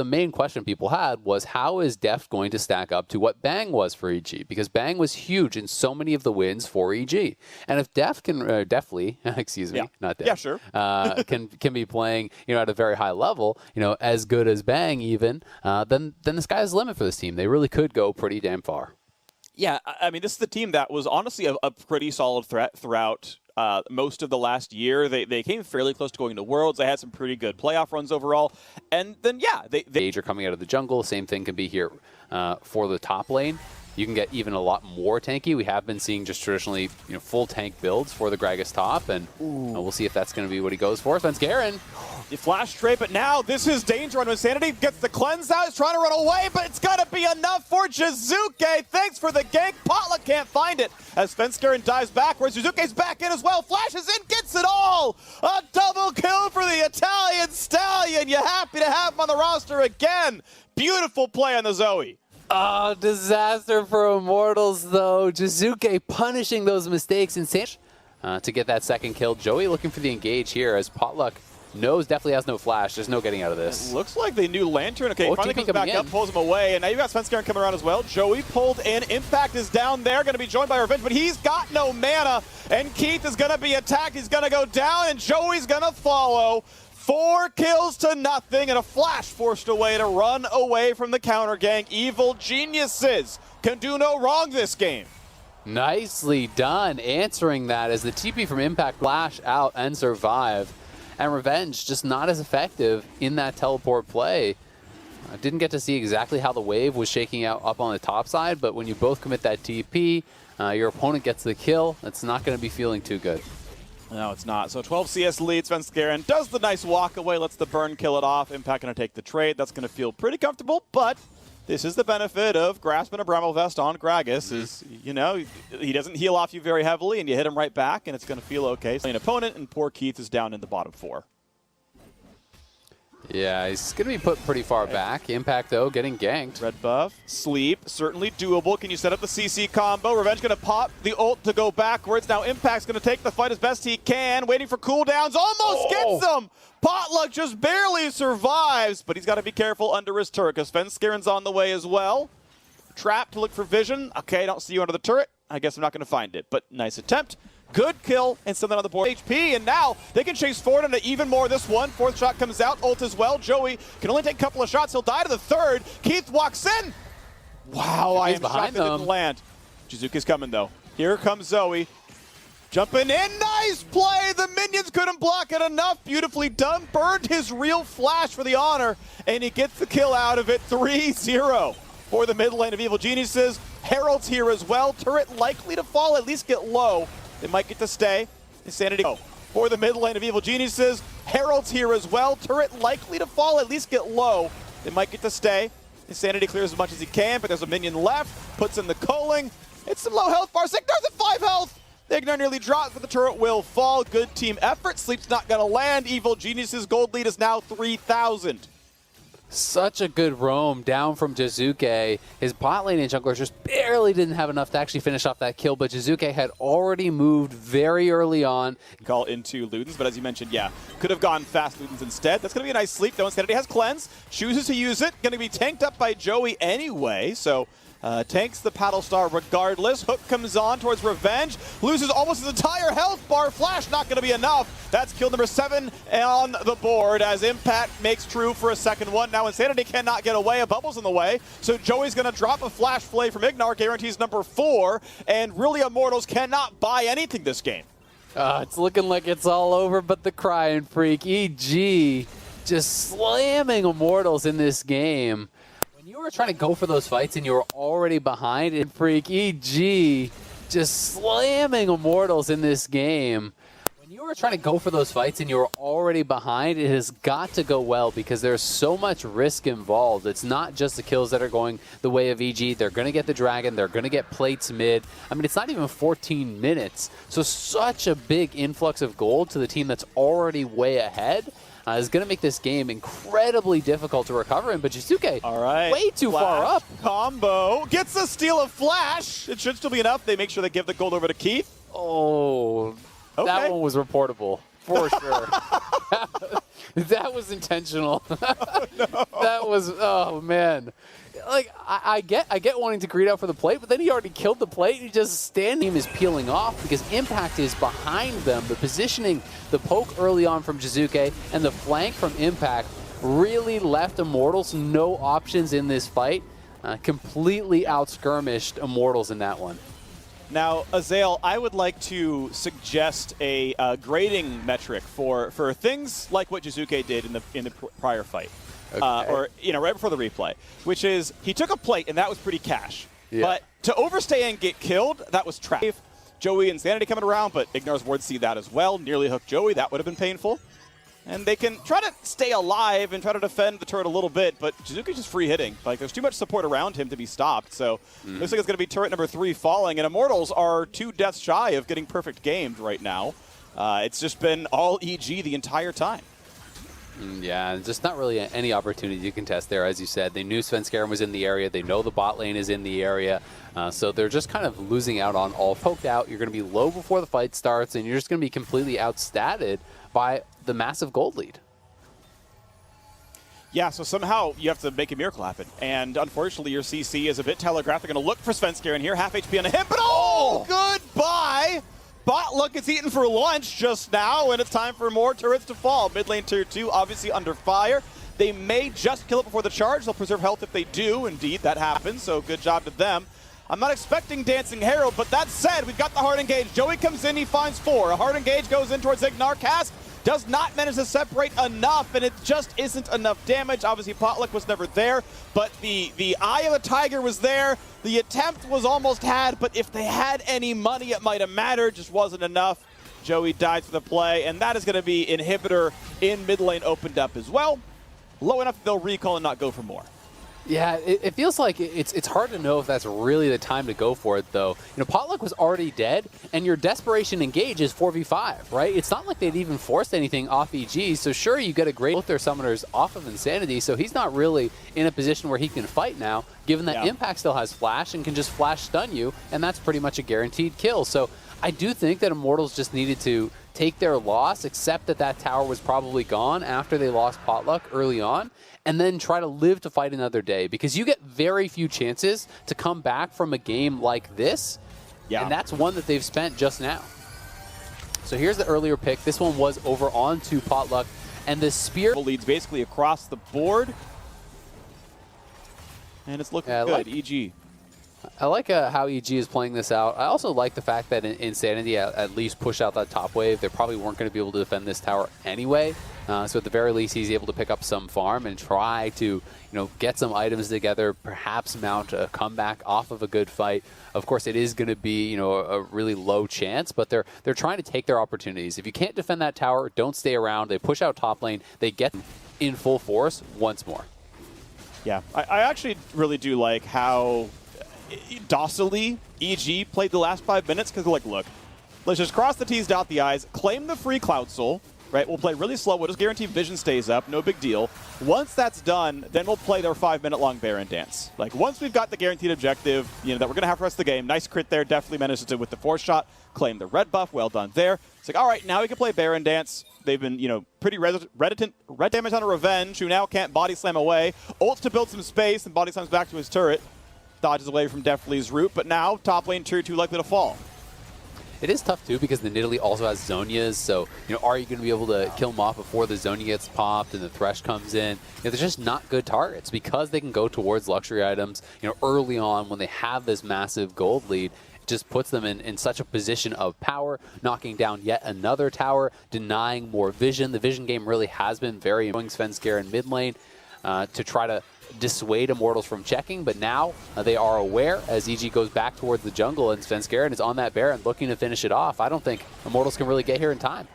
the main question people had was, how is Def going to stack up to what Bang was for EG? Because Bang was huge in so many of the wins for EG. And if Def can, definitely, excuse me, not Def. Yeah, sure. can be playing, at a very high level, as good as Bang even, then the sky's the limit for this team. They really could go pretty damn far. Yeah, I mean, this is the team that was honestly a pretty solid threat throughout most of the last year. They came fairly close to going to Worlds. They had some pretty good playoff runs overall. And then, yeah, they are coming out of the jungle. Same thing can be here for the top lane. You can get even a lot more tanky. We have been seeing just traditionally, full tank builds for the Gragas top, and we'll see if that's going to be what he goes for. Svenskeren. You flash straight, but now this is danger on Insanity. Gets the cleanse out. He's trying to run away, but it's got to be enough for Jizuke. Thanks for the gank. Potluck can't find it as Svenskeren dives backwards. Jizuke's back in as well. Flashes in, gets it all. A double kill for the Italian Stallion. You're happy to have him on the roster again. Beautiful play on the Zoe. Oh, disaster for Immortals, though. Jizuke punishing those mistakes to get that second kill. Joey looking for the engage here as Potluck definitely has no flash. There's no getting out of this. It looks like they knew Lantern. Okay, finally comes back up, pulls him away, and now you've got Svenskeren coming around as well. Joey pulled in. Impact is down there, going to be joined by Revenge, but he's got no mana, and Keith is going to be attacked. He's going to go down, and Joey's going to follow. 4 kills to nothing, and a flash forced away to run away from the counter gang. Evil Geniuses can do no wrong this game. Nicely done, answering that as the TP from Impact flash out and survive. And Revenge just not as effective in that teleport play. I didn't get to see exactly how the wave was shaking out up on the top side, but when you both commit that TP, your opponent gets the kill. It's not going to be feeling too good. No, it's not. So 12 CS lead. Svenskeren does the nice walk away, lets the burn kill it off. Impact going to take the trade. That's going to feel pretty comfortable, but this is the benefit of grasping a Bramble Vest on Gragas is, he doesn't heal off you very heavily, and you hit him right back, and it's going to feel okay. So an opponent, and poor Keith is down in the bottom 4. Yeah, he's going to be put pretty far back. Impact, though, getting ganked. Red buff. Sleep. Certainly doable. Can you set up the CC combo? Revenge going to pop the ult to go backwards. Now Impact's going to take the fight as best he can. Waiting for cooldowns. Almost gets him! Potluck just barely survives, but he's got to be careful under his turret because Svenskeren's on the way as well. Trap to look for vision. Okay, I don't see you under the turret. I guess I'm not going to find it, but nice attempt. Good kill and something on the board. HP, and now they can chase forward into even more this one. 4th shot comes out, ult as well. Joey can only take a couple of shots. He'll die to the 3rd. Keith walks in. Wow, I am shocked that didn't land. Jizuke's coming, though. Here comes Zoe. Jumping in. Nice play. The minions couldn't block it enough. Beautifully done. Burned his real flash for the honor, and he gets the kill out of it. 3-0 for the mid lane of Evil Geniuses. Herald's here as well. Turret likely to fall, at least get low. They might get to stay. Insanity for the mid lane of Evil Geniuses. Herald's here as well. Turret likely to fall, at least get low. They might get to stay. Insanity clears as much as he can, but there's a minion left. Puts in the culling. It's some low health bar. Signor's at 5 health. The Ignite nearly drops, but the turret will fall. Good team effort. Sleep's not going to land. Evil Geniuses' gold lead is now 3,000. Such a good roam down from Jizuke. His bot lane and jungler just barely didn't have enough to actually finish off that kill, but Jizuke had already moved very early on. Call into Ludens, but as you mentioned, yeah, could have gone fast Ludens instead. That's going to be a nice sleep, though. Insanity has cleanse, chooses to use it. Going to be tanked up by Joey anyway, so tanks the Paddle Star regardless. Hook comes on towards Revenge. Loses almost his entire health bar. Flash not going to be enough. That's kill number 7 on the board as Impact makes true for a second one. Now Insanity cannot get away. A bubble's in the way. So Joey's going to drop a flash play from Ignar. Guarantees number 4. And really Immortals cannot buy anything this game. It's looking like it's all over, but the Crying Freak, EG, just slamming Immortals in this game. You were trying to go for those fights and you were already behind, and Freak EG just slamming Immortals in this game. When you were trying to go for those fights and you were already behind, it has got to go well because there's so much risk involved. It's not just the kills that are going the way of EG. They're going to get the dragon. They're going to get plates mid. I mean, it's not even 14 minutes. So such a big influx of gold to the team that's already way ahead. Is going to make this game incredibly difficult to recover in, but Jizuke, way too far up. Combo, gets the steal of Flash. It should still be enough. They make sure they give the gold over to Keith. Oh, that one was reportable, for sure. That was intentional. Oh, no. That was, oh man. Like, I get wanting to greet out for the plate, but then he already killed the plate. He just standing is peeling off because Impact is behind them. The positioning, the poke early on from Jizuke, and the flank from Impact really left Immortals no options in this fight. Completely out-skirmished Immortals in that one. Now, Azael, I would like to suggest a grading metric for things like what Jizuke did in the prior fight. Okay. Or, right before the replay, which is he took a plate and that was pretty cash. Yeah. But to overstay and get killed, that was trash. Joey and Sanity coming around, but Ignar's Ward see that as well. Nearly hooked Joey, that would have been painful. And they can try to stay alive and try to defend the turret a little bit, but Jizuke's just free hitting. Like, there's too much support around him to be stopped, so looks like it's going to be turret number 3 falling, and Immortals are 2 deaths shy of getting perfect gamed right now. It's just been all EG the entire time. Yeah, just not really any opportunity to contest there, as you said. They knew Svenskeren was in the area. They know the bot lane is in the area. So they're just kind of losing out on all poked out. You're going to be low before the fight starts, and you're just going to be completely outstatted by the massive gold lead. Yeah, so somehow you have to make a miracle happen. And unfortunately, your CC is a bit telegraphed. They're going to look for Svenskeren here. Half HP on a hit, but goodbye! Bot luck is eaten for lunch just now, and it's time for more turrets to fall. Mid lane tier 2, obviously under fire. They may just kill it before the charge. They'll preserve health if they do. Indeed, that happens, so good job to them. I'm not expecting Dancing Herald, but that said, we've got the hard engage. Joey comes in, he finds 4. A hard engage goes in towards Ignar. Cast does not manage to separate enough, and it just isn't enough damage. Obviously, Potluck was never there, but the Eye of the Tiger was there. The attempt was almost had, but if they had any money, it might have mattered. Just wasn't enough. Joey died for the play, and that is going to be Inhibitor in mid lane opened up as well. Low enough that they'll recall and not go for more. Yeah, it feels like it's hard to know if that's really the time to go for it, though. Potluck was already dead, and your Desperation Engage is 4v5, right? It's not like they'd even forced anything off EG, so sure, you get a great both their summoners off of Insanity, so he's not really in a position where he can fight now, given that Impact still has Flash and can just Flash stun you, and that's pretty much a guaranteed kill. So I do think that Immortals just needed to take their loss, accept that that tower was probably gone after they lost Potluck early on, and then try to live to fight another day, because you get very few chances to come back from a game like this, and that's one that they've spent just now. So here's the earlier pick. This one was over onto Potluck, and the spear leads basically across the board, and it's looking good. EG. I like how EG is playing this out. I also like the fact that Insanity at least pushed out that top wave. They probably weren't going to be able to defend this tower anyway. So at the very least, he's able to pick up some farm and try to, get some items together, perhaps mount a comeback off of a good fight. Of course, it is going to be, a really low chance, but they're trying to take their opportunities. If you can't defend that tower, don't stay around. They push out top lane. They get in full force once more. Yeah, I actually really do like how docilely EG played the last 5 minutes, because they're like, look, let's just cross the T's, dot the I's, claim the free Cloud Soul, right? We'll play really slow. We'll just guarantee vision stays up. No big deal. Once that's done, then we'll play their 5-minute-long Baron dance. Like, once we've got the guaranteed objective, that we're going to have for the rest of the game, nice crit there, definitely managed to, with the 4th shot, claim the red buff. Well done there. It's like, all right, now we can play Baron dance. They've been, pretty red damage on a Revenge, who now can't body slam away. Ults to build some space, and body slams back to his turret. Dodges away from Deathly's root, but now top lane tier 2 likely to fall. It is tough, too, because the Nidalee also has Zonias, so, are you going to be able to kill him off before the Zonia gets popped and the Thresh comes in? They're just not good targets, because they can go towards luxury items, early on when they have this massive gold lead. It just puts them in such a position of power, knocking down yet another tower, denying more vision. The vision game really has been very annoying Svenskeren mid lane to try to dissuade Immortals from checking, but now they are aware as EG goes back towards the jungle, and Svenskeren is on that Baron looking to finish it off. I don't think Immortals can really get here in time.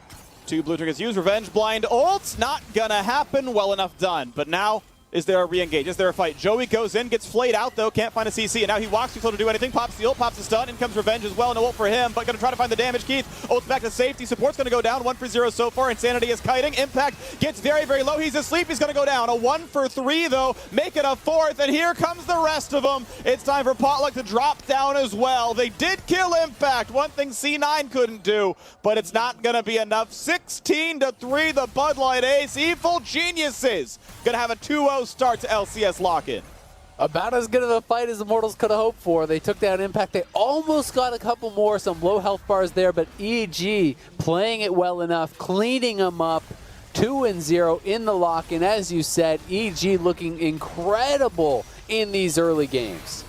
2 blue triggers used. Revenge blind ults. Not gonna happen. Well enough done. But now Is there a re-engage? Is there a fight? Joey goes in, gets flayed out though, can't find a CC, and now he walks too slow to do anything. Pops the ult, pops the stun, in comes Revenge as well. No ult for him, but gonna try to find the damage. Keith, ult's back to safety. Support's gonna go down, 1-for-0 so far. Insanity is kiting. Impact gets very, very low. He's asleep, he's gonna go down. A 1-for-3 though, make it a 4th, and here comes the rest of them. It's time for Potluck to drop down as well. They did kill Impact, one thing C9 couldn't do, but it's not gonna be enough. 16-3, the Bud Light Ace. Evil Geniuses gonna have a 2-0 start to LCS lock-in. About as good of a fight as Immortals could have hoped for. They took down Impact. They almost got a couple more, some low health bars there, but EG playing it well enough, cleaning them up. 2-0 in the lock-in. As you said, EG looking incredible in these early games.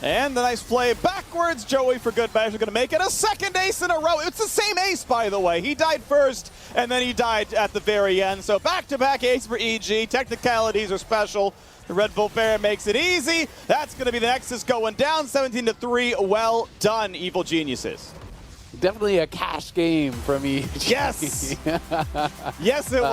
And the nice play backwards. Joey for good measure going to make it a second ace in a row. It's the same ace, by the way. He died first, and then he died at the very end. So back-to-back ace for EG. Technicalities are special. The Red Bull Bear makes it easy. That's going to be the Nexus going down 17-3. Well done, Evil Geniuses. Definitely a cash game from EG. Yes! Yes, it was.